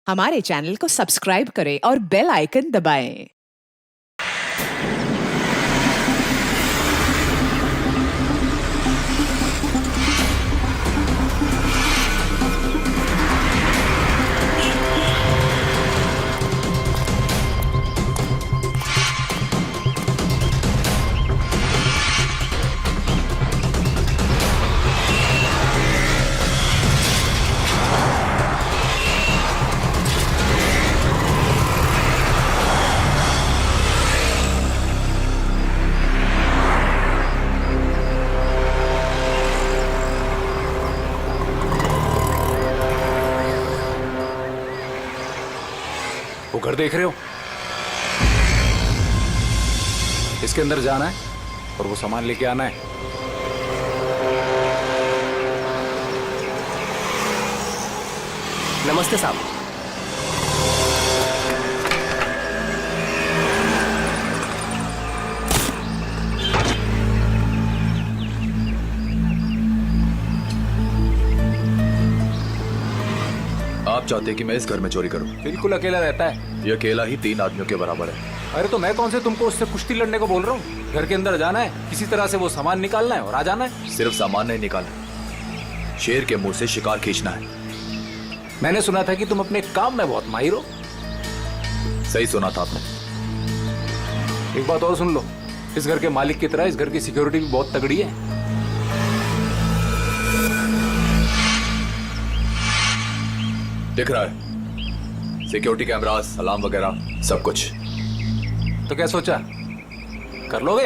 हमारे चैनल को सब्सक्राइब करें और बेल आइकन दबाएं। वो घर देख रहे हो, इसके अंदर जाना है और वो सामान लेके आना है। नमस्ते साहब। आप चाहते कि मैं इस घर में चोरी करूं? बिल्कुल अकेला रहता है। ये अकेला ही 3 आदमियों के बराबर है। अरे तो मैं कौन से तुमको उससे कुश्ती लड़ने को बोल रहा हूँ। घर के अंदर जाना है, किसी तरह से वो सामान निकालना है और आ जाना है। सिर्फ सामान नहीं निकालना, शेर के मुंह से शिकार खींचना है। मैंने सुना था कि तुम अपने काम में बहुत माहिर हो। सही सुना था आपने। एक बात और सुन लो, इस घर के मालिक की तरह इस घर की सिक्योरिटी भी बहुत तगड़ी है। दिख रहा है, सिक्योरिटी कैमरास, अलार्म वगैरह सब कुछ। तो क्या सोचा, कर लोगे?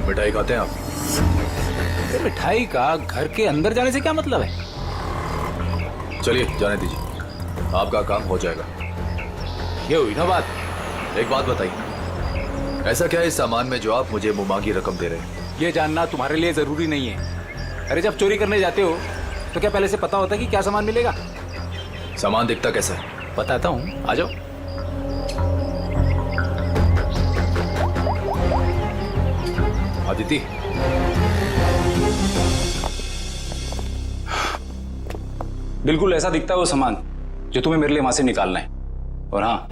मिठाई खाते हैं आप? अरे मिठाई का घर के अंदर जाने से क्या मतलब है? चलिए जाने दीजिए, आपका काम हो जाएगा। ये हुई ना बात। एक बात बताइए, ऐसा क्या है इस सामान में जो आप मुझे मुंहमांगी रकम दे रहे हैं? ये जानना तुम्हारे लिए जरूरी नहीं है। अरे जब चोरी करने जाते हो तो क्या पहले से पता होता है कि क्या सामान मिलेगा? सामान दिखता कैसा है? बताता हूँ, आ जाओ। अदिति, बिल्कुल ऐसा दिखता है वो सामान जो तुम्हें मेरे लिए वहां से निकालना है। और हाँ,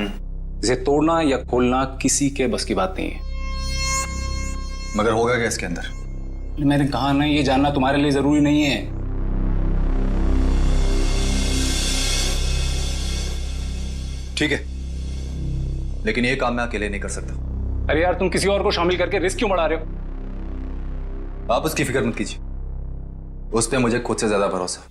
इसे तोड़ना या खोलना किसी के बस की बात नहीं है। मगर होगा क्या इसके अंदर? मैंने कहा ना, ये जानना तुम्हारे लिए जरूरी नहीं है। ठीक है, लेकिन ये काम मैं अकेले नहीं कर सकता। अरे यार, तुम किसी और को शामिल करके रिस्क क्यों बढ़ा रहे हो? आप उसकी फिक्र मत कीजिए, उस पर मुझे खुद से ज्यादा भरोसा।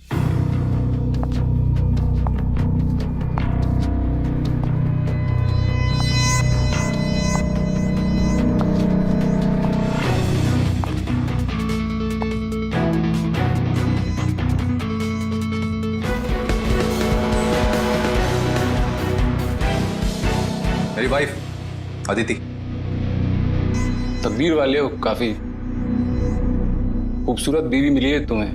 मेरी वाइफ अदिति। तकदीर वाले हो, काफी खूबसूरत बीवी मिली है तुम्हें।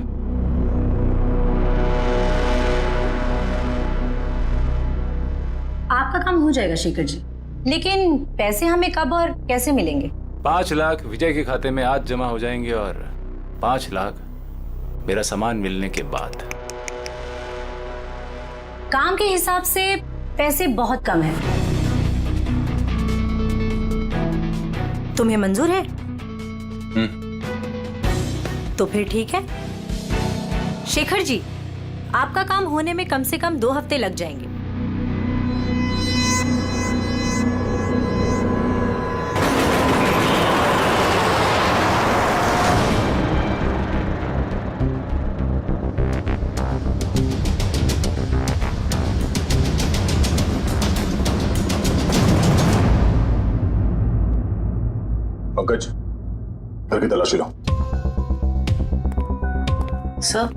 आपका काम हो जाएगा शेखर जी, लेकिन पैसे हमें कब और कैसे मिलेंगे? 5 लाख विजय के खाते में आज जमा हो जाएंगे और 5 लाख मेरा सामान मिलने के बाद। काम के हिसाब से पैसे बहुत कम है। तुम्हें मंजूर है? तो फिर ठीक है शेखर जी, आपका काम होने में कम से कम 2 हफ्ते लग जाएंगे। पंकज, घर की तलाशी लो। सर,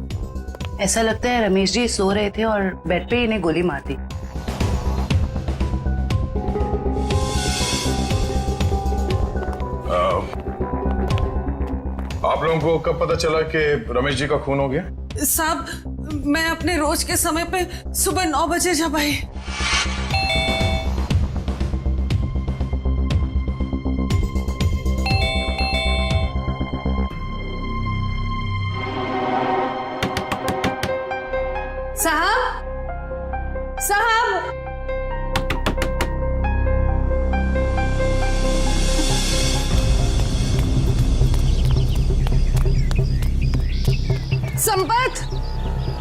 ऐसा लगता है रमेश जी सो रहे थे और बेड पे इन्हें गोली मार दी। आप लोगों को कब पता चला कि रमेश जी का खून हो गया? साहब, मैं अपने रोज के समय पे सुबह 9 बजे जब आई। साहब, साहब, संपत,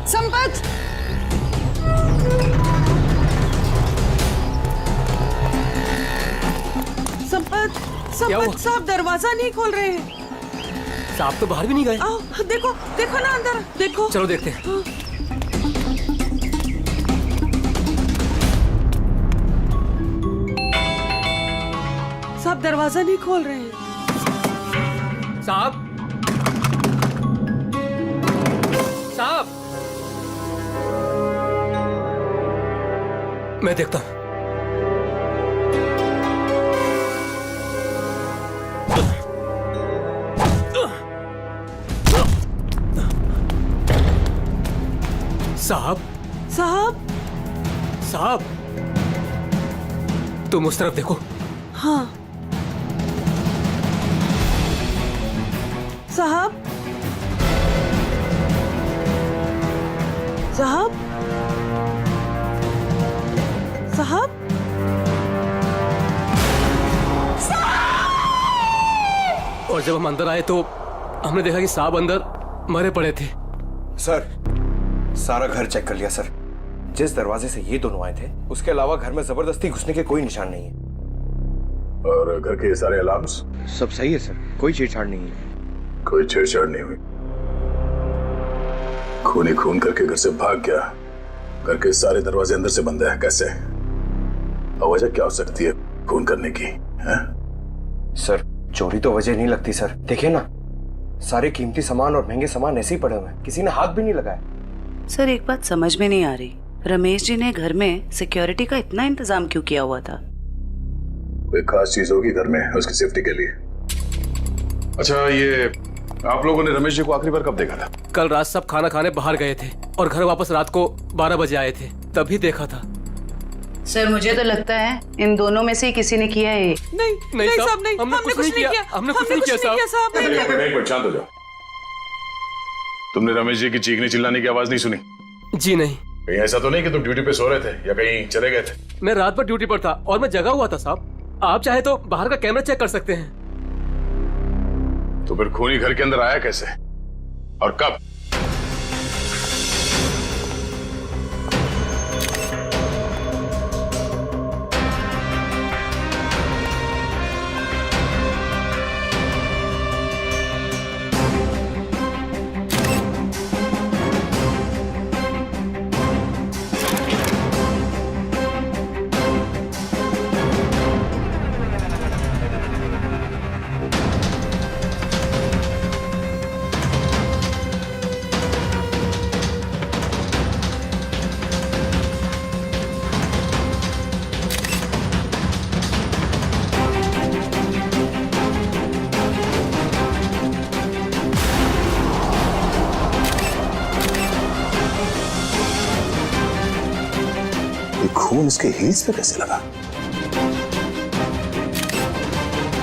संपत, संपत, संपत साहब दरवाजा नहीं खोल रहे हैं। साहब तो बाहर भी नहीं गए। आओ देखो, देखो ना अंदर देखो। चलो देखते हैं। साहब दरवाजा नहीं खोल रहे हैं। साहब, साहब, मैं देखता हूं। साहब, साहब, साहब, तुम उस तरफ देखो। हाँ साहब, साहब, साहब, और जब हम अंदर आए तो हमने देखा कि साहब अंदर मरे पड़े थे। सर, सारा घर चेक कर लिया सर। जिस दरवाजे से ये दोनों आए थे उसके अलावा घर में जबरदस्ती घुसने के कोई निशान नहीं है। और घर के सारे अलार्म्स सब सही है सर, कोई छेड़छाड़ नहीं है। कोई छेड़छाड़ नहीं हुई। खूनी खून करके घर से भाग गया। घर के सारे दरवाजे अंदर से बंद है, कैसे? और वजह क्या हो सकती है खून करने की? है? सर, चोरी तो वजह नहीं लगती सर। देखिए ना, सारे कीमती सामान और महंगे सामान ऐसे ही पड़े हुए हैं, किसी ने हाथ भी नहीं लगाया। सर एक बात समझ में नहीं आ रही, रमेश जी ने घर में सिक्योरिटी का इतना इंतजाम क्यों किया हुआ था? कोई खास चीज होगी घर में उसकी सेफ्टी के लिए। अच्छा, ये आप लोगों ने रमेश जी को आखिरी बार कब देखा था? कल रात सब खाना खाने बाहर गए थे और घर वापस रात को 12 बजे आए थे, तभी देखा था। सर मुझे तो लगता है इन दोनों में से ही किसी ने किया है। नहीं साहब, नहीं, हमने कुछ नहीं किया। हमने कुछ नहीं किया साहब। एक मिनट शांत हो जाओ। तुमने रमेश जी की चीखने चिल्लाने की आवाज नहीं सुनी? जी नहीं। कहीं ऐसा तो नहीं कि तुम ड्यूटी पे सो रहे थे या कहीं चले गए थे? मैं रात भर ड्यूटी पर था और मैं जगा हुआ था साहब। आप चाहे तो बाहर का कैमरा चेक कर सकते हैं। तो फिर खूनी घर के अंदर आया कैसे और कब? खून इसके हील्स पे कैसे लगा?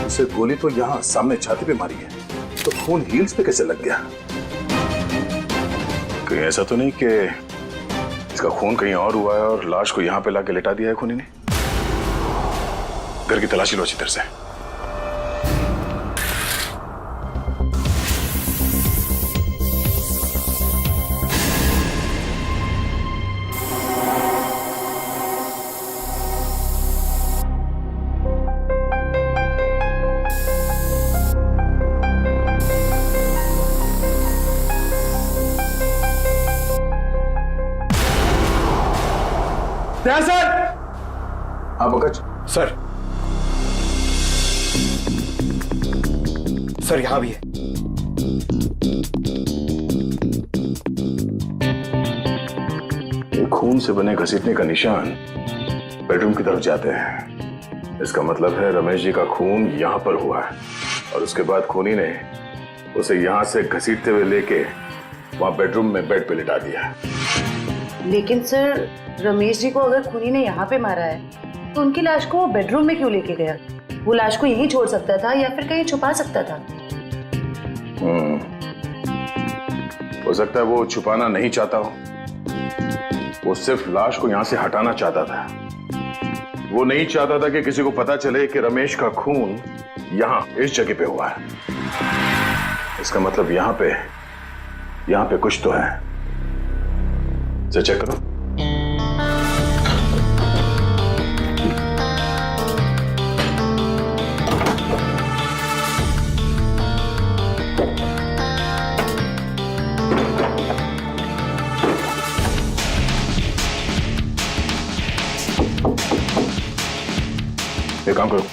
उसे गोली तो यहां सामने छाती पे मारी है, तो खून हील्स पे कैसे लग गया? कहीं ऐसा तो नहीं कि इसका खून कहीं और हुआ है और लाश को यहां पे लाके लिटा दिया है खूनी ने? घर की तलाशी लो अच्छी तरह से। सर। हाँ पंकज। सर, सर यहां भी है। ये खून से बने घसीटने का निशान बेडरूम की तरफ जाते हैं। इसका मतलब है रमेश जी का खून यहां पर हुआ है और उसके बाद खूनी ने उसे यहां से घसीटते हुए लेके वहां बेडरूम में बेड पे लिटा दिया। लेकिन सर, रमेश जी को अगर खूनी ने यहाँ पे मारा है तो उनकी लाश को वो बेडरूम में क्यों लेके गया? वो लाश को यहीं छोड़ सकता था या फिर कहीं छुपा सकता था। हो सकता है वो छुपाना नहीं चाहता हो, वो सिर्फ लाश को यहां से हटाना चाहता था। वो नहीं चाहता था कि किसी को पता चले कि रमेश का खून यहां इस जगह पे हुआ है। इसका मतलब यहां पे कुछ तो है। इसे चेक करो। एक काम करो,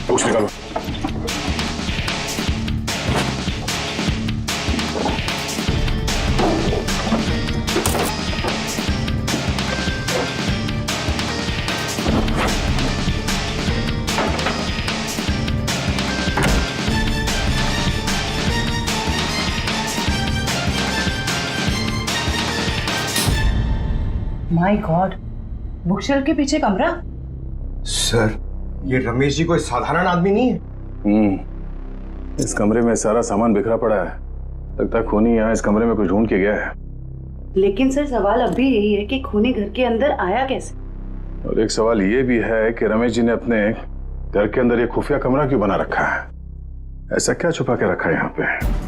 बुक्स निकालो। माय गॉड, बुकशेल्फ के पीछे कमरा। सर, ये रमेश जी कोई साधारण आदमी नहीं है। इस कमरे में सारा सामान बिखरा पड़ा है। लगता है खूनी यहाँ इस कमरे में कुछ ढूंढ के गया है। लेकिन सर, सवाल अब भी यही है कि खूनी घर के अंदर आया कैसे? और एक सवाल ये भी है कि रमेश जी ने अपने घर के अंदर ये खुफिया कमरा क्यों बना रखा है? ऐसा क्या छुपा के रखा है यहाँ पे?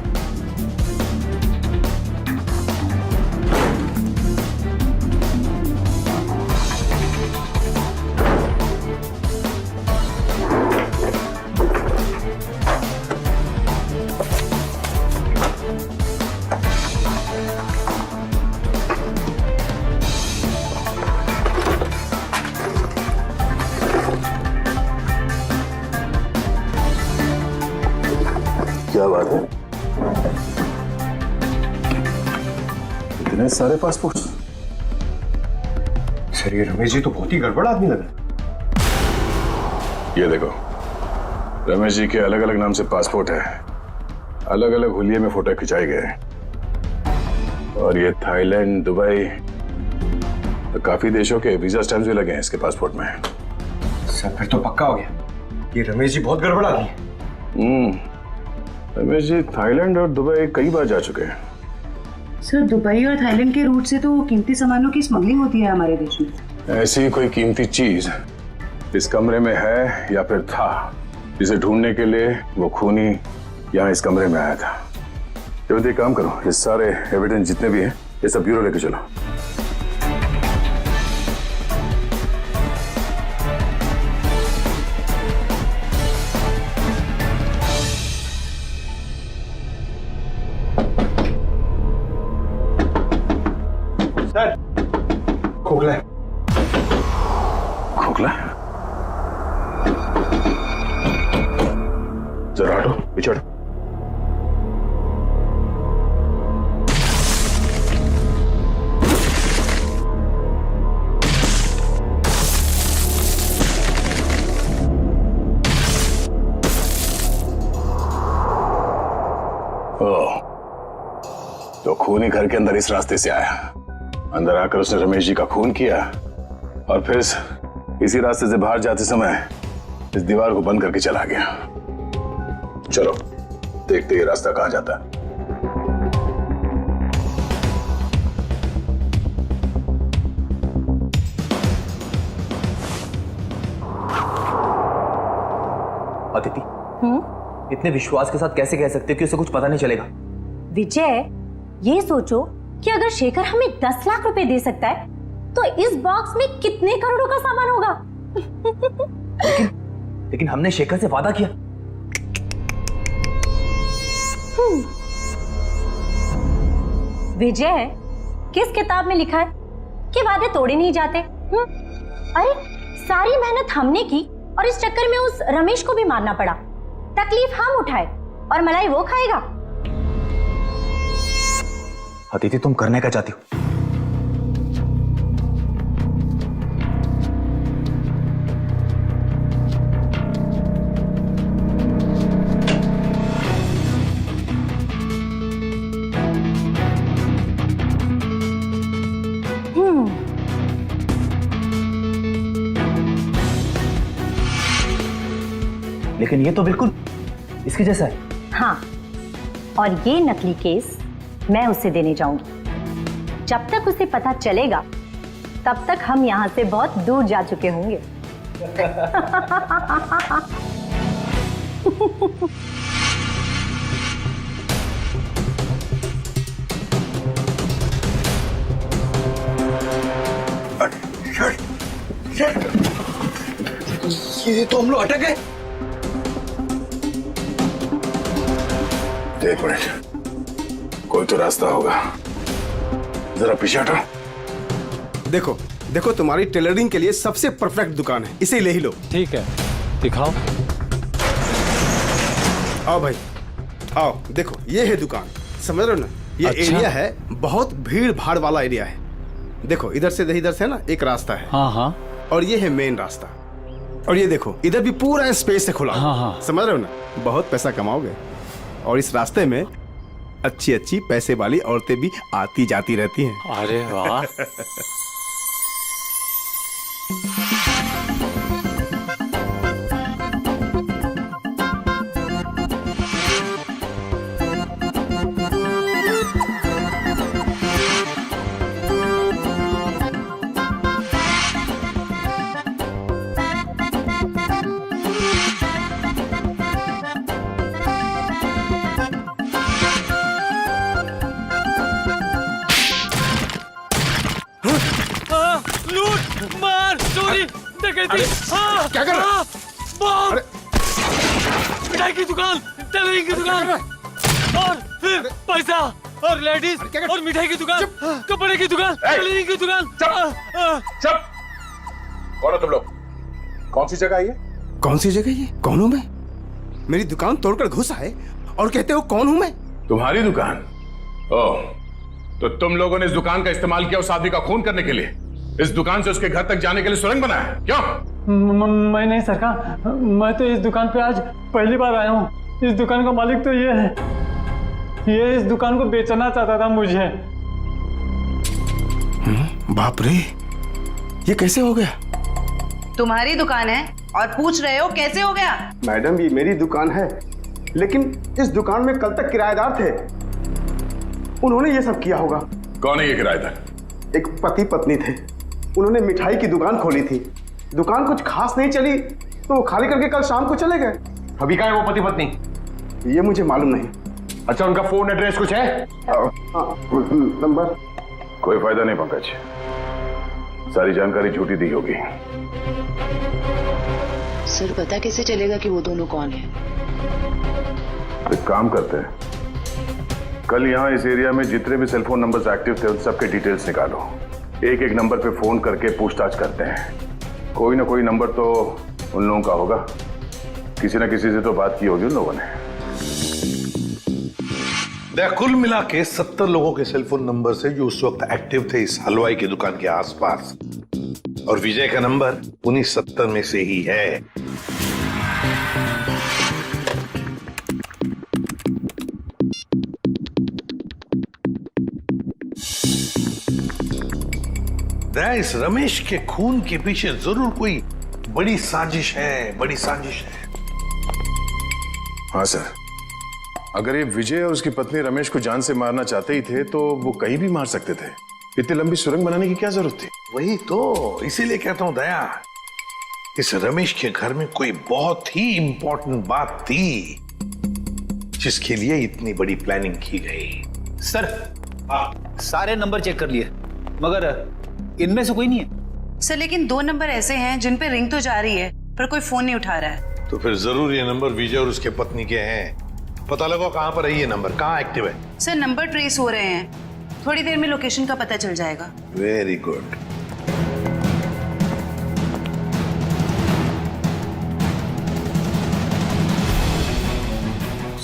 क्या बात है? इतने सारे पासपोर्ट? सर, ये रमेश जी तो बहुत ही गड़बड़ आदमी लग रहा है। ये देखो, रमेश जी के अलग अलग नाम से पासपोर्ट है, अलग अलग हुलिये में फोटो खिंचाए गए। और ये थाईलैंड, दुबई, तो काफी देशों के वीजा स्टैम्प्स भी लगे हैं इसके पासपोर्ट में। सर, फिर तो पक्का हो गया, ये रमेश जी बहुत गड़बड़ आदमी है। रमेश जी थाईलैंड और दुबई कई बार जा चुके हैं। सर, दुबई और थाईलैंड के रूट से तो कीमती सामानों की स्मगलिंग होती है हमारे देश में। ऐसी कोई कीमती चीज इस कमरे में है या फिर था, जिसे ढूंढने के लिए वो खूनी यहाँ इस कमरे में आया था। जब एक काम करो, ये सारे एविडेंस जितने भी हैं ये सब ब्यूरो लेके चलो। सर, खोखला है। खोखला? जरा हटो, पीछे हटो। तो खूनी घर के अंदर इस रास्ते से आया, अंदर आकर उसने रमेश जी का खून किया और फिर इसी रास्ते से बाहर जाते समय इस दीवार को बंद करके चला गया। चलो देखते ये रास्ता कहां जाता है। अदिति, इतने विश्वास के साथ कैसे कह सकते हो कि उसे कुछ पता नहीं चलेगा? विजय, ये सोचो कि अगर शेखर हमें 10 लाख रुपए दे सकता है तो इस बॉक्स में कितने करोड़ों का सामान होगा। लेकिन हमने शेखर से वादा किया। विजय, किस किताब में लिखा है कि वादे तोड़े नहीं जाते? अरे सारी मेहनत हमने की और इस चक्कर में उस रमेश को भी मारना पड़ा। तकलीफ हम उठाए और मलाई वो खाएगा। अदिति, तुम करने क्या चाहती हो? लेकिन ये तो बिल्कुल इसके जैसा है। हाँ, और ये नकली केस मैं उसे देने जाऊंगी। जब तक उसे पता चलेगा तब तक हम यहाँ से बहुत दूर जा चुके होंगे। ये तो हम लोग अटक गए। एक मिनट, कोई तो रास्ता होगा। जरा पीछे हटो। देखो देखो, तुम्हारी टेलरिंग के लिए सबसे परफेक्ट दुकान है, इसे ले ही लो। ठीक है, दिखाओ। आओ भाई आओ, देखो ये है दुकान, समझ रहे हो ना? ये अच्छा। एरिया है, बहुत भीड़ भाड़ वाला एरिया है। देखो इधर से ना एक रास्ता है। हाँ हाँ। और ये है मेन रास्ता। और ये देखो इधर भी पूरा स्पेस है खुला। हाँ हाँ। समझ रहे हो ना? बहुत पैसा कमाओगे। और इस रास्ते में अच्छी अच्छी पैसे वाली औरतें भी आती जाती रहती हैं। अरे वाह। लूट मार चोरी डकैती। हाँ, क्या कर रहा है? बम, मिठाई की दुकान, टेलरिंग की दुकान, और फिर पैसा और लेडीज और मिठाई की दुकान, कपड़े की दुकान, टेलरिंग की दुकान। चुप। कौन हो तुम लोग? कौन सी जगह है ये? कौन सी जगह ये? कौन हूं मैं? मेरी दुकान तोड़कर घुस आए और कहते हो कौन हूं मैं? तुम्हारी दुकान? ओह, तो तुम लोगों ने इस दुकान का इस्तेमाल किया उस आदमी का खून करने के लिए? इस दुकान से उसके घर तक जाने के लिए सुरंग बनाया? क्यों? मैं नहीं सरकार, मैं तो इस दुकान पे आज पहली बार आया हूँ। इस दुकान का मालिक तो ये है, ये इस दुकान को बेचना चाहता था मुझे। बाप रे, ये कैसे हो गया? तुम्हारी दुकान है और पूछ रहे हो कैसे हो गया? मैडम ये मेरी दुकान है, लेकिन इस दुकान में कल तक किराएदार थे, उन्होंने ये सब किया होगा। कौन है ये किराएदार? एक पति पत्नी थे, उन्होंने मिठाई की दुकान खोली थी। दुकान कुछ खास नहीं चली तो वो खाली करके कल शाम को चले गए। अभी कहाँ है वो पति पत्नी? ये मुझे मालूम नहीं। अच्छा, उनका फोन एड्रेस कुछ है? नंबर? कोई फायदा नहीं पंकज, सारी जानकारी झूठी दी होगी। सर पता कैसे चलेगा कि वो दोनों कौन है? एक काम करते हैं, कल यहाँ इस एरिया में जितने भी सेलफोन नंबर्स एक्टिव थे उन सबके डिटेल्स निकालो। एक एक नंबर पे फोन करके पूछताछ करते हैं। कोई ना कोई नंबर तो उन लोगों का होगा, किसी ना किसी से तो बात की होगी उन लोगों ने। कुल मिला के 70 लोगों के सेलफोन नंबर से जो उस वक्त एक्टिव थे इस हलवाई की दुकान के आसपास, और विजय का नंबर उन्हीं 70 में से ही है। इस रमेश के खून के पीछे जरूर कोई बड़ी साजिश है, बड़ी साजिश है। हाँ सर, अगर ये विजय और उसकी पत्नी रमेश को जान से मारना चाहते ही थे तो वो कहीं भी मार सकते थे। इतनी लंबी सुरंग बनाने की क्या जरूरत थी? वही तो, इसीलिए कहता हूं दया, इस रमेश के घर में कोई बहुत ही इंपॉर्टेंट बात थी जिसके लिए इतनी बड़ी प्लानिंग की गई। सर सारे नंबर चेक कर लिए मगर इनमें से कोई नहीं है। सर लेकिन 2 नंबर ऐसे हैं जिन पे रिंग तो जा रही है पर कोई फोन नहीं उठा रहा है। तो फिर जरूर ये नंबर विजय और उसके पत्नी के हैं। पता लगाओ कहां पर है ये नंबर, कहां एक्टिव है। सर नंबर ट्रेस हो रहे हैं, थोड़ी देर में लोकेशन का पता चल जाएगा। Very good.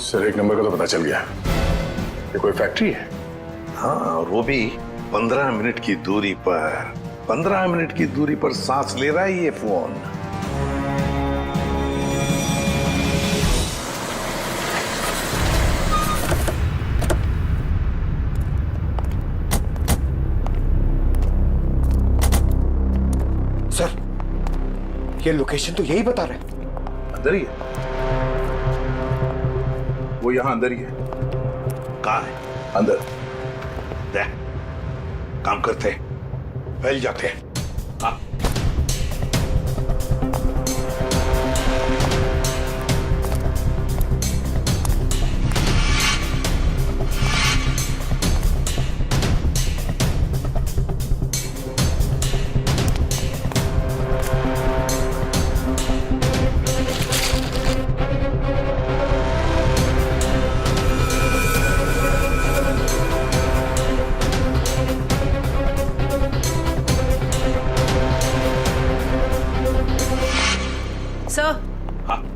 सर एक नंबर का तो पता चल गया, ये कोई फैक्ट्री है? हाँ, और वो भी 15 मिनट की दूरी पर। 15 मिनट की दूरी पर सांस ले रहा है ये फोन। सर ये लोकेशन तो यही बता रहे हैं। अंदर ही है। वो यहां अंदर ही है। कहाँ है? अंदर। दे, काम करते हैं, फैल जाते हैं। हाँ।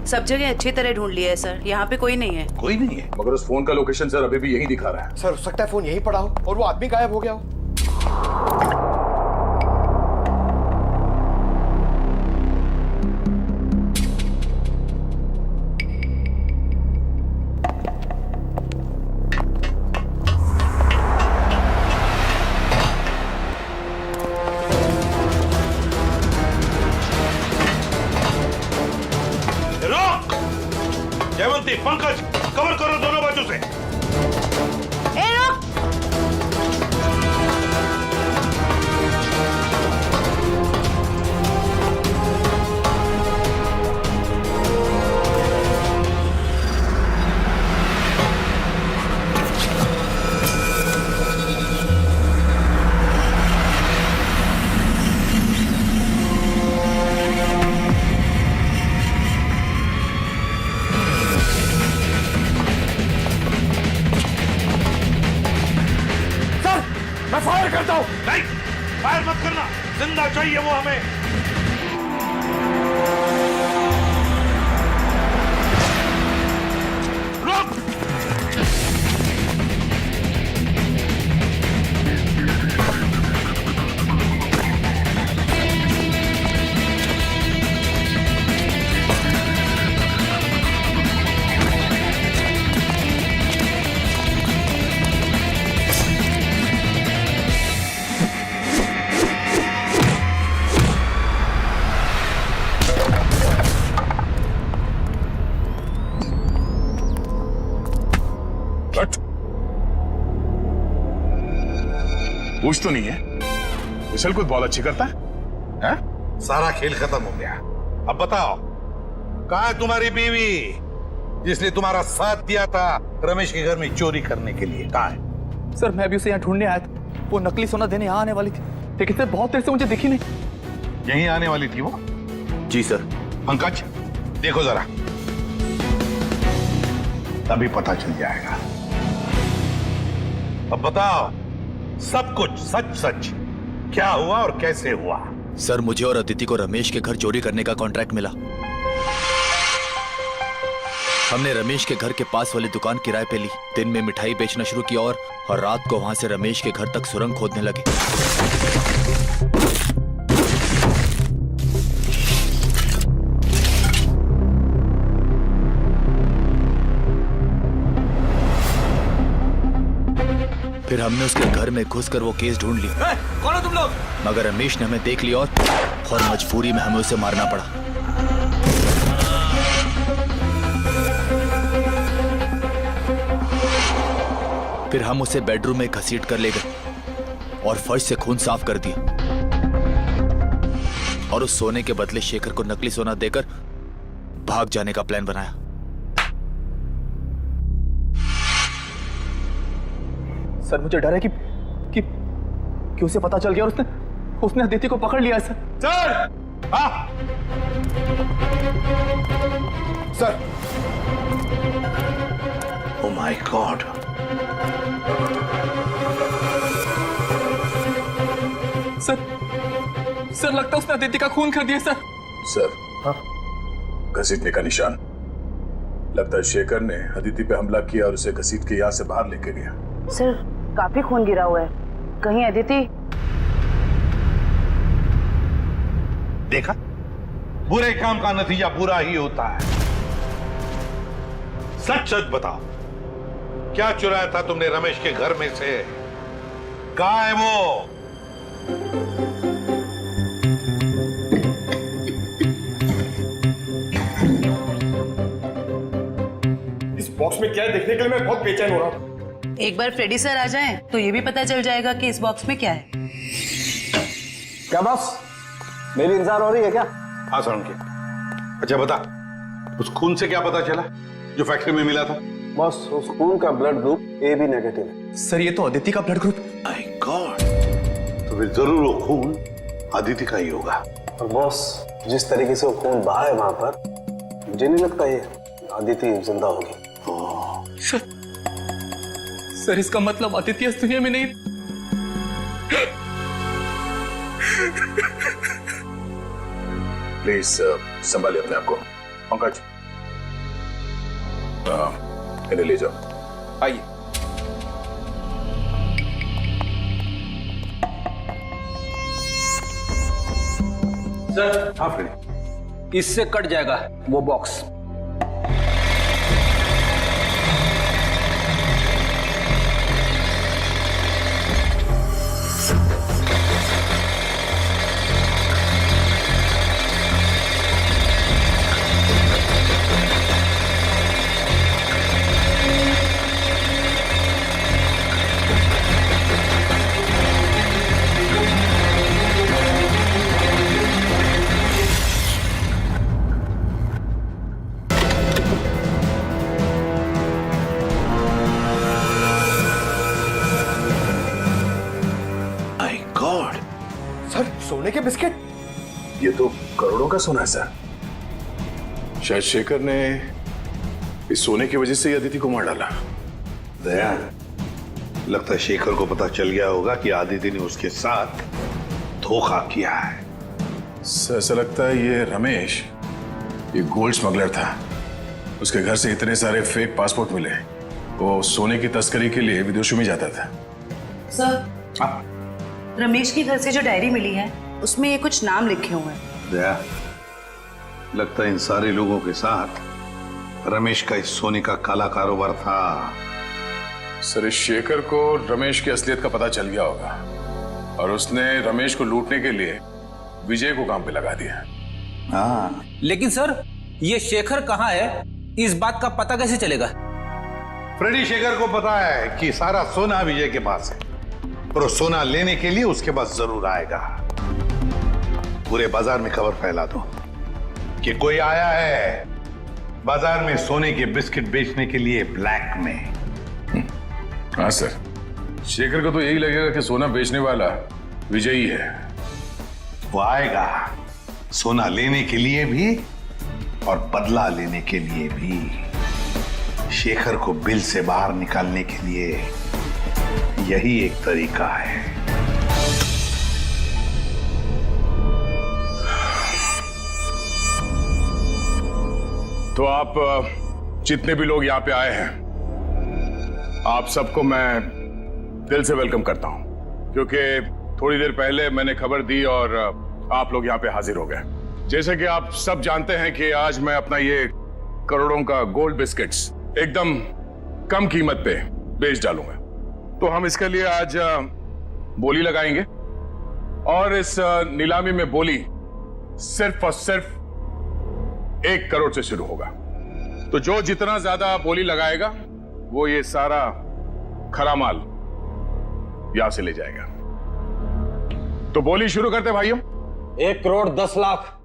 सब जगह अच्छी तरह ढूंढ लिया है सर, यहाँ पे कोई नहीं है। कोई नहीं है? मगर उस फोन का लोकेशन सर अभी भी यही दिखा रहा है। सर हो सकता है फोन यहीं पड़ा हो और वो आदमी गायब हो गया हो। रोक! जयवंती, पंकज, कवर करो दोनों बाजू से। ए रुक! मैं फायर करता हूं। नहीं, फायर मत करना, जिंदा चाहिए वो हमें। रोक! पूछ तो नहीं है? विशल कुछ बहुत अच्छी करता है? सारा खेल खत्म हो गया। अब बताओ, कहाँ है तुम्हारी बीवी जिसने तुम्हारा साथ दिया था रमेश के घर में चोरी करने के लिए? कहाँ है? सर मैं भी उसे यहाँ ढूंढने आया था, वो नकली सोना देने यहाँ आने वाली थी, लेकिन सर बहुत देर से मुझे दिखी नहीं। यहीं आने वाली थी वो? जी सर। पंकज, देखो जरा, तभी पता चल जाएगा। अब बताओ, सब कुछ सच सच क्या हुआ और कैसे हुआ? सर मुझे और अदिति को रमेश के घर चोरी करने का कॉन्ट्रैक्ट मिला। हमने रमेश के घर के पास वाली दुकान किराए पे ली, दिन में मिठाई बेचना शुरू किया और रात को वहां से रमेश के घर तक सुरंग खोदने लगे। फिर हमने उसके घर में घुसकर वो केस ढूंढ लिया। कौन हो तुम लोग? मगर रमेश ने हमें देख लिया और मजबूरी में हमें उसे मारना पड़ा। फिर हम उसे बेडरूम में घसीट कर ले गए और फर्श से खून साफ कर दिया और उस सोने के बदले शेखर को नकली सोना देकर भाग जाने का प्लान बनाया। सर मुझे डर है कि उसे पता चल गया और उसने अदिति को पकड़ लिया है सर। सर! हाँ! Sir! Oh my God! Sir लगता है उसने अदिति का खून कर दिया सर। सर, हाँ? घसीटने का निशान। लगता है शेखर ने अदिति पे हमला किया और उसे घसीट के यहाँ से बाहर लेके गया। सर काफी खून गिरा हुआ है, कहीं अदिति? देखा, बुरे काम का नतीजा बुरा ही होता है। सच सच बताओ, क्या चुराया था तुमने रमेश के घर में से? कहाँ है वो? इस बॉक्स में में क्या है देखने के लिए मैं बहुत बेचैन हो रहा हूँ। एक बार फ्रेडी सर आ जाएं तो ये भी पता चल जाएगा कि इस बॉक्स में क्या है। क्या बॉस, मेरी इंतजार हो रही है क्या? हाँ सोलंकी। अच्छा बता, उस खून से क्या पता चला जो फैक्ट्री में मिला था? बॉस, उस खून का ब्लड ग्रुप AB नेगेटिव है। सर ये तो अदिति का ब्लड ग्रुप। माय गॉड, तो फिर जरूर वो खून अदिति का ही होगा। और बॉस, जिस तरीके से वो खून बहा है वहां पर, मुझे नहीं लगता ये अदिति जिंदा होगी। सर इसका मतलब अदिति इस दुनिया में नहीं। प्लीज संभालिए अपने आप को। पंकज, इन्हें ले जाओ। आइए। सर, हाँ फ्रेडी, इससे कट जाएगा वो बॉक्स। सर, सोने के बिस्किट? ये तो करोड़ों का सोना है सर। शायद शेखर ने इस सोने की वजह से ही अदिति को मार डाला। दया, लगता है शेखर को पता चल गया होगा कि आदिति ने उसके साथ धोखा किया है। सर, ऐसा लगता है ये रमेश ये गोल्ड स्मगलर था। उसके घर से इतने सारे फेक पासपोर्ट मिले। वो सोने की तस्करी के लिए विदेशों में जाता था। सर, रमेश के घर से जो डायरी मिली है उसमें ये कुछ नाम लिखे हुए हैं। दया, लगता है इन सारे लोगों के साथ रमेश का इस सोने का काला कारोबार था। सर, इस शेखर को रमेश की असलियत का पता चल गया होगा और उसने रमेश को लूटने के लिए विजय को काम पे लगा दिया। हाँ, लेकिन सर, ये शेखर कहाँ है, इस बात का पता कैसे चलेगा? फ्रेडी शेखर को पता है कि सारा सोना विजय के पास है और सोना लेने के लिए उसके पास जरूर आएगा। पूरे बाजार में खबर फैला दो कि कोई आया है बाजार में सोने के बिस्किट बेचने के लिए ब्लैक में। हाँ सर, शेखर को तो यही लगेगा कि सोना बेचने वाला विजय ही है। वो आएगा सोना लेने के लिए भी और बदला लेने के लिए भी। शेखर को बिल से बाहर निकालने के लिए यही एक तरीका है। तो आप जितने भी लोग यहाँ पे आए हैं, आप सबको मैं दिल से वेलकम करता हूं, क्योंकि थोड़ी देर पहले मैंने खबर दी और आप लोग यहाँ पे हाजिर हो गए। जैसे कि आप सब जानते हैं कि आज मैं अपना ये करोड़ों का गोल्ड बिस्किट्स एकदम कम कीमत पे बेच डालूंगा। तो हम इसके लिए आज बोली लगाएंगे और इस नीलामी में बोली सिर्फ और सिर्फ 1 करोड़ से शुरू होगा। तो जो जितना ज्यादा बोली लगाएगा वो ये सारा खरा माल यहां से ले जाएगा। तो बोली शुरू करते भाइयों। 1 करोड़ 10 लाख।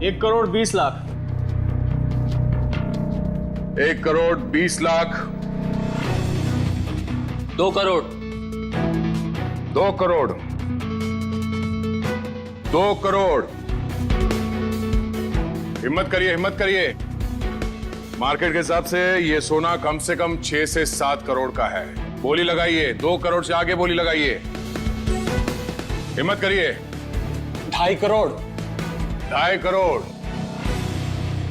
1 करोड़ 20 लाख। 1 करोड़ 20 लाख। 2 करोड़। 2 करोड़। 2 करोड़। हिम्मत करिए, हिम्मत करिए। मार्केट के हिसाब से ये सोना कम से कम 6 से 7 करोड़ का है। बोली लगाइए, 2 करोड़ से आगे बोली लगाइए। हिम्मत करिए। 2.5 करोड़। 2.5 करोड़।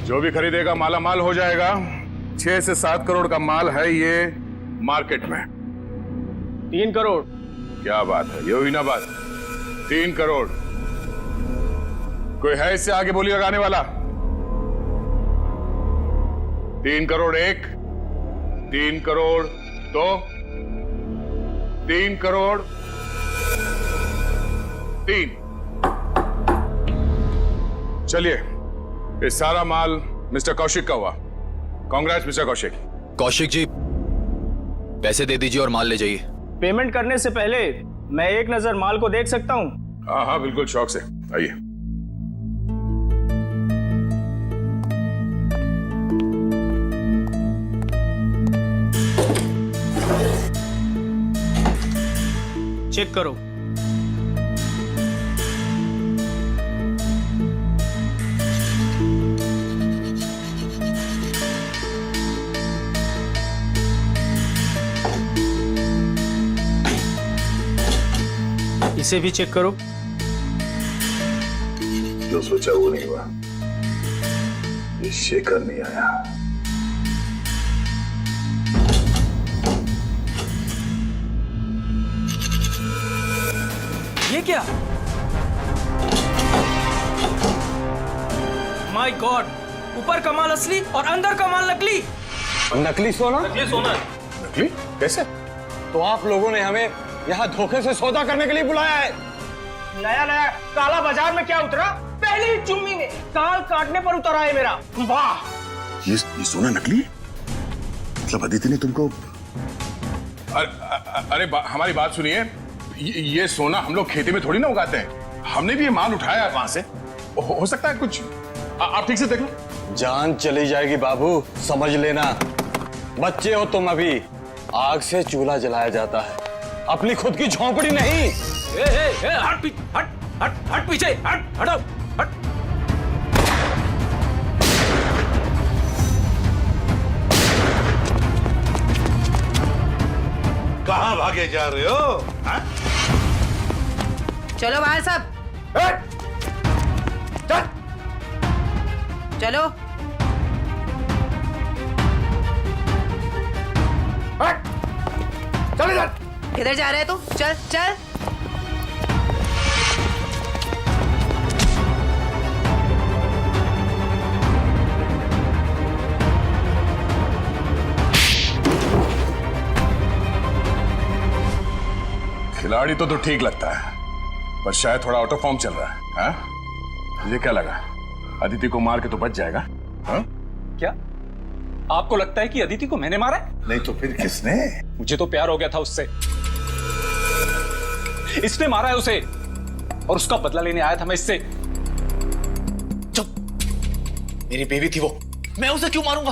जो भी खरीदेगा माला माल हो जाएगा। 6 से 7 करोड़ का माल है ये मार्केट में। 3 करोड़। क्या बात है, ये हुई ना बात। 3 करोड़। कोई है इससे आगे बोली लगाने वाला? 3 करोड़ 1, 3 करोड़ 2, 3 करोड़ 3। चलिए ये सारा माल मिस्टर कौशिक का हुआ। कांग्रेस मिस्टर कौशिक। कौशिक जी, पैसे दे दीजिए और माल ले जाइए। पेमेंट करने से पहले मैं एक नजर माल को देख सकता हूँ? हाँ हाँ बिल्कुल, शौक से आइए। चेक करो। इसे भी चेक करो। जो सोचा वो नहीं हुआ। ये शेखर नहीं आया। ये क्या? माय गॉड, ऊपर का माल असली और अंदर का माल नकली। नकली सोना? नकली सोना। नकली? कैसे? तो आप लोगों ने हमें यहाँ धोखे से सौदा करने के लिए बुलाया है? नया नया काला बाजार में क्या उतरा? पहली ही चुम्मी में काल काटने पर उतरा है मेरा। वाह! ये सोना नकली है? मतलब अदिति ने तुमको? अरे हमारी बात सुनिए। ये सोना हम लोग खेती में थोड़ी ना उगाते हैं। हमने भी ये माल उठाया है वहां से। हो सकता है कुछ। आप ठीक से देख लो। जान चली जाएगी बाबू, समझ लेना। बच्चे हो तुम अभी। आग से चूल्हा जलाया जाता है, अपनी खुद की झोंपड़ी नहीं। हट पीछे, हटो, हट। कहां भागे जा रहे हो? हाँ? चलो बाहर सब। चल। चलो। चल इधर। किधर जा रहे तू? चल चल। खिलाड़ी तो ठीक लगता है, पर शायद थोड़ा आउट ऑफ फॉर्म चल रहा है। हाँ? मुझे क्या लगा, अदिति को मार के तो बच जाएगा। हाँ? क्या आपको लगता है कि अदिति को मैंने मारा है? नहीं तो फिर किसने? मुझे तो प्यार हो गया था उससे। इसने मारा है उसे और उसका बदला लेने आया था मैं इससे। चुप, मेरी बेबी थी वो, मैं उसे क्यों मारूंगा?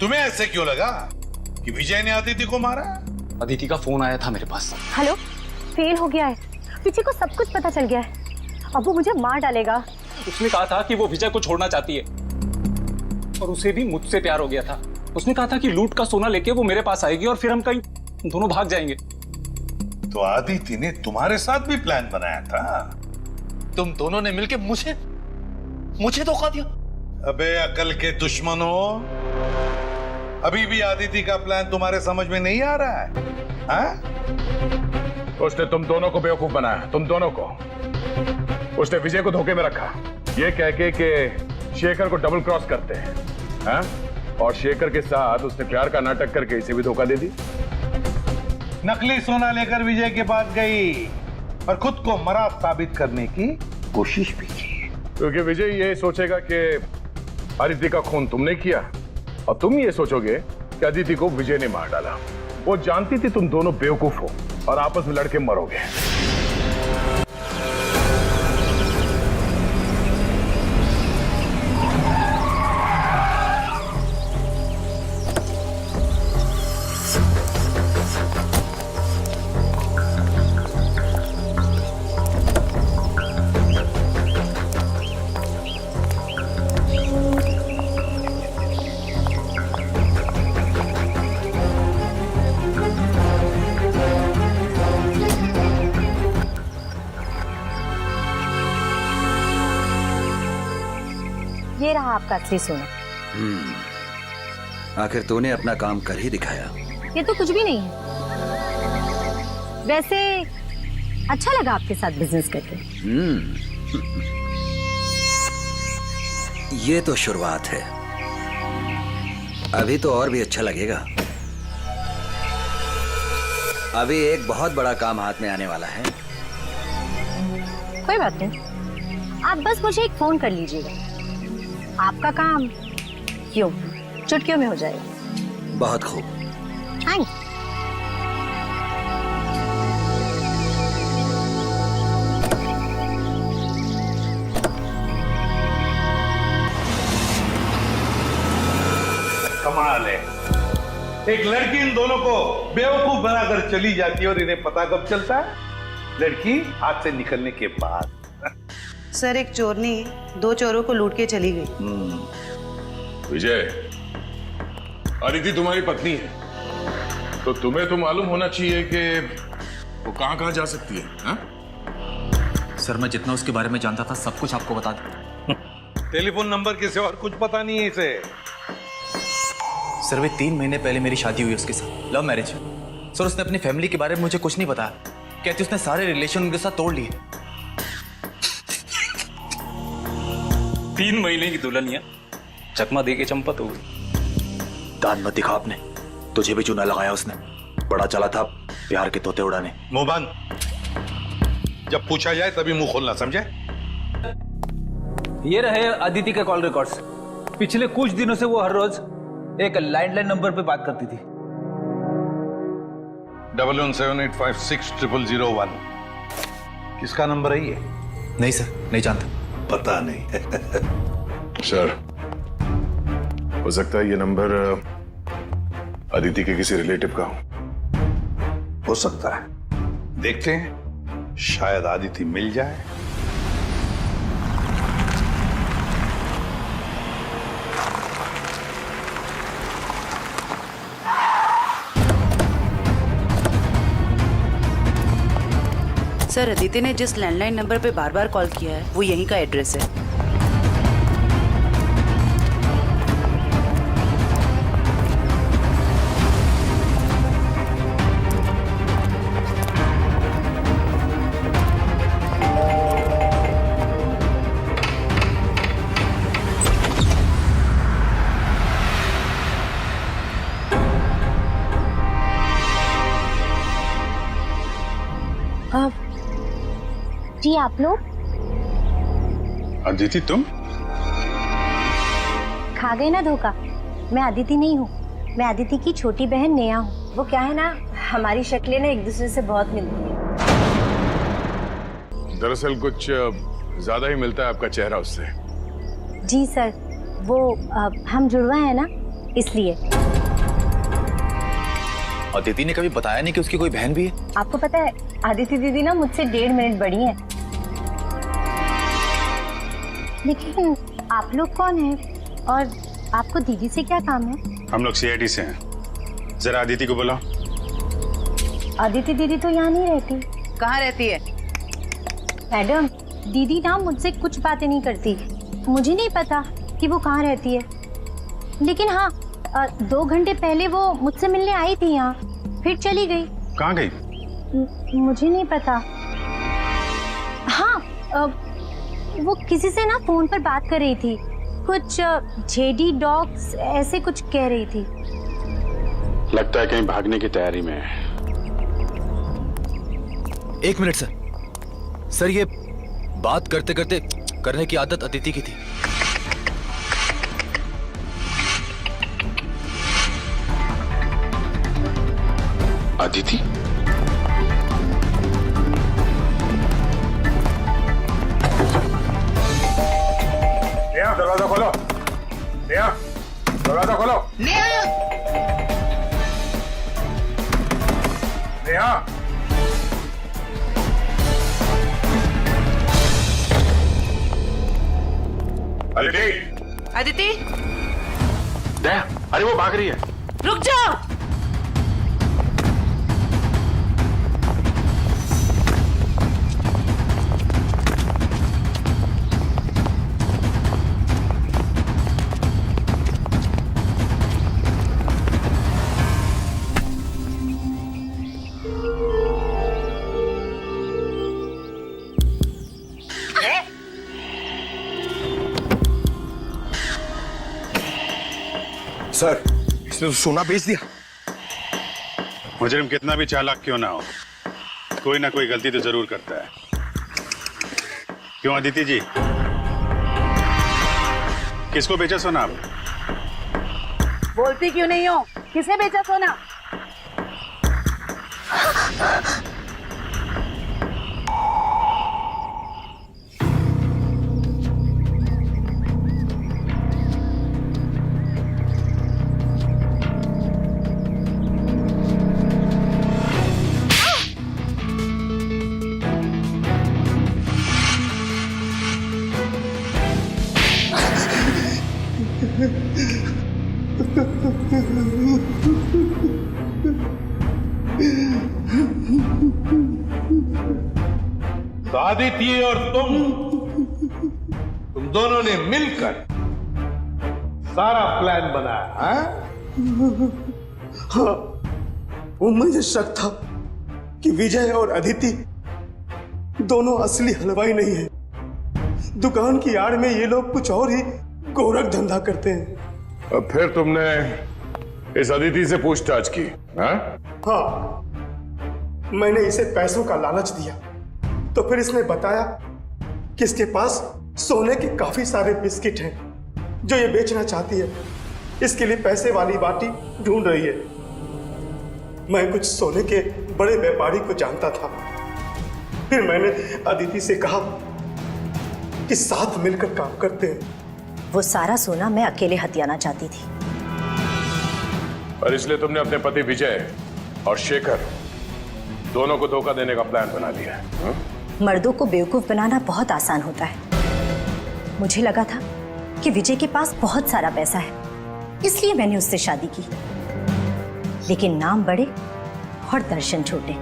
तुम्हें ऐसे क्यों लगा कि विजय ने अदिति को मारा? अदिति का फोन आया था मेरे पास। हेलो, फेल हो गया है, विजय को सब कुछ पता चल गया है, अब वो मुझे मार डालेगा। उसने कहा था कि वो विजय को छोड़ना चाहती है और उसे भी मुझसे प्यार हो गया था। उसने कहा था कि लूट का सोना लेके वो मेरे पास आएगी और फिर हम कहीं दोनों भाग जाएंगे। तो अदिति ने तुम्हारे साथ भी प्लान बनाया था? तुम दोनों ने मिलकर मुझे धोखा दिया। अबे अकल के दुश्मनों, अभी भी अदिति का प्लान तुम्हारे समझ में नहीं आ रहा है? हाँ? उसने तुम दोनों को बेवकूफ बनाया, तुम दोनों को। उसने विजय को धोखे में रखा, ये कह के कि शेखर को डबल क्रॉस करते हैं। हाँ? और शेखर के साथ उसने प्यार का नाटक करके इसे भी धोखा दे दी। नकली सोना लेकर विजय के पास गई और खुद को मरा साबित करने की कोशिश भी की, क्योंकि विजय ये सोचेगा कि अदिति का खून तुमने किया और तुम ये सोचोगे कि अदिति को विजय ने मार डाला। वो जानती थी तुम दोनों बेवकूफ हो और आपस में लड़के मरोगे। ये रहा आपका असली सोना। आखिर तूने अपना काम कर ही दिखाया। ये तो कुछ भी नहीं है। वैसे अच्छा लगा आपके साथ बिजनेस करके। ये तो शुरुआत है, अभी तो और भी अच्छा लगेगा। अभी एक बहुत बड़ा काम हाथ में आने वाला है। कोई बात नहीं, आप बस मुझे एक फोन कर लीजिएगा, आपका काम क्यों चुटकियों में हो जाएगा। बहुत खूब। थैंक्स। कमाल है, एक लड़की इन दोनों को बेवकूफ बनाकर चली जाती है और इन्हें पता कब चलता है? लड़की हाथ से निकलने के बाद। सर, एक चोरनी 2 चोरों को लूट के चली गई। विजय, अदिति तुम्हारी पत्नी है, तो तुम्हें तो मालूम होना चाहिए कि वो कहां कहां जा सकती है, हा? सर, मैं जितना उसके बारे में जानता था सब कुछ आपको बता दूं। टेलीफोन नंबर के सिवा और कुछ पता नहीं है इसे। सर, वे 3 महीने पहले मेरी शादी हुई उसके साथ, लव मैरिज। सर, उसने अपनी फैमिली के बारे में मुझे कुछ नहीं बताया। कहती उसने सारे रिलेशन उनके साथ तोड़ लिए। 3 महीने की दुल्हनिया चकमा दे के चंपत हो गई। दान मत दिखा आपने, तुझे भी चूना लगाया उसने। बड़ा चला था प्यार के तोते उड़ाने। मुंह बंद, जब पूछा जाए तभी मुंह खोलना, समझे? ये रहे अदिति के कॉल रिकॉर्ड्स। पिछले कुछ दिनों से वो हर रोज एक लैंडलाइन नंबर पे बात करती थी। 1178560001। किसका नंबर है ये? नहीं सर, नहीं जानता। पता नहीं। सर, हो सकता है ये नंबर अदिति के किसी रिलेटिव का हो सकता है, देखते हैं, शायद अदिति मिल जाए। सर, अदिति ने जिस लैंडलाइन नंबर पे बार बार कॉल किया है वो यहीं का एड्रेस है। जी आप लोग? अदिति, तुम खा गए ना धोखा। मैं अदिति नहीं हूँ, मैं अदिति की छोटी बहन नेहा हूँ। वो क्या है ना, हमारी शक्लें ना एक दूसरे से बहुत मिलती हैं। दरअसल कुछ ज्यादा ही मिलता है आपका चेहरा उससे। जी सर, वो हम जुड़वा है ना, इसलिए। अदिति ने कभी बताया नहीं कि उसकी कोई बहन भी है? आपको पता है, अदिति दीदी ना मुझसे 1.5 मिनट बड़ी है। लेकिन आप लोग कौन हैं और आपको दीदी से क्या काम है? हम लोग CID से हैं। जरा अदिति को बुलाओ। अदिति दीदी तो यहाँ नहीं रहती। कहाँ रहती है? मैडम, दीदी ना मुझसे कुछ बातें नहीं करती। मुझे नहीं पता कि वो कहाँ रहती है। लेकिन हाँ, 2 घंटे पहले वो मुझसे मिलने आई थी यहाँ, फिर चली गई। कहाँ गई? मुझे नहीं पता। हाँ, वो किसी से ना फोन पर बात कर रही थी, कुछ JD डॉग्स ऐसे कुछ कह रही थी। लगता है कहीं भागने की तैयारी में है। 1 मिनट सर। सर, ये बात करते करते करने की आदत अदिति की थी। अदिति? नेहा, दरवाजा खोलो। नेहा, दरवाजा खोलो। नेहा, अदिति। अदिति, दया, अरे वो भाग रही है। रुक जाओ। सर, इसने तो सोना बेच दिया। मुजरिम कितना भी चालाक क्यों ना हो, कोई ना कोई गलती तो जरूर करता है। क्यों अदिति जी? किसको बेचा सोना आप? बोलती क्यों नहीं हो? किसे बेचा सोना? तो आदित्य और तुम दोनों ने मिलकर सारा प्लान बनाया, हाँ? हाँ, वो मुझे शक था कि विजय और अदिति दोनों असली हलवाई नहीं है। दुकान की आड़ में ये लोग कुछ और ही गोरख धंधा करते हैं। अब फिर तुमने इस अदिति से पूछताछ की? हाँ? हाँ, मैंने इसे पैसों का लालच दिया तो फिर इसने बताया कि इसके पास सोने के काफी सारे बिस्किट हैं जो ये बेचना चाहती है। इसके लिए पैसे वाली बाटी ढूंढ रही है। मैं कुछ सोने के बड़े व्यापारी को जानता था। फिर मैंने अदिति से कहा कि साथ मिलकर काम करते हैं। वो सारा सोना मैं अकेले हथियाना चाहती थी। और इसलिए तुमने अपने पति विजय और शेखर दोनों को धोखा देने का प्लान बना लिया है। हाँ? मर्दों को बेवकूफ बनाना बहुत आसान होता है। मुझे लगा था कि विजय के पास बहुत सारा पैसा है, इसलिए मैंने उससे शादी की। लेकिन नाम बड़े और दर्शन छोटे।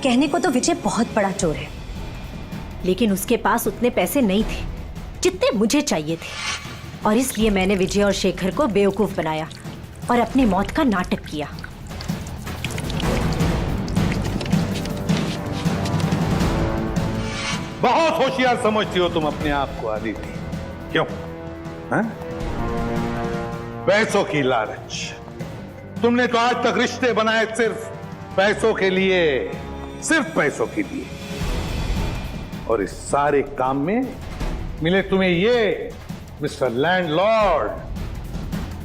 कहने को तो विजय बहुत बड़ा चोर है, लेकिन उसके पास उतने पैसे नहीं थे जितने मुझे चाहिए थे। और इसलिए मैंने विजय और शेखर को बेवकूफ बनाया और अपनी मौत का नाटक किया। बहुत होशियार समझती हो तुम अपने आप को आदित्य। क्यों? हाँ? पैसों की लालच। तुमने तो आज तक रिश्ते बनाए सिर्फ पैसों के लिए, सिर्फ पैसों के लिए। और इस सारे काम में मिले तुम्हें ये मिस्टर लैंडलॉर्ड।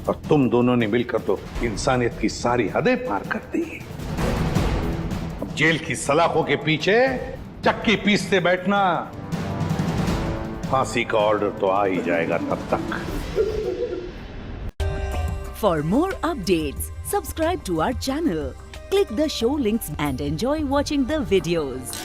और तुम दोनों ने मिलकर तो इंसानियत की सारी हदें पार कर दी। अब जेल की सलाखों के पीछे चक्की पीसते बैठना, फांसी का ऑर्डर तो आ ही जाएगा तब तक। For more updates, subscribe to our channel, click the show links and enjoy watching the videos.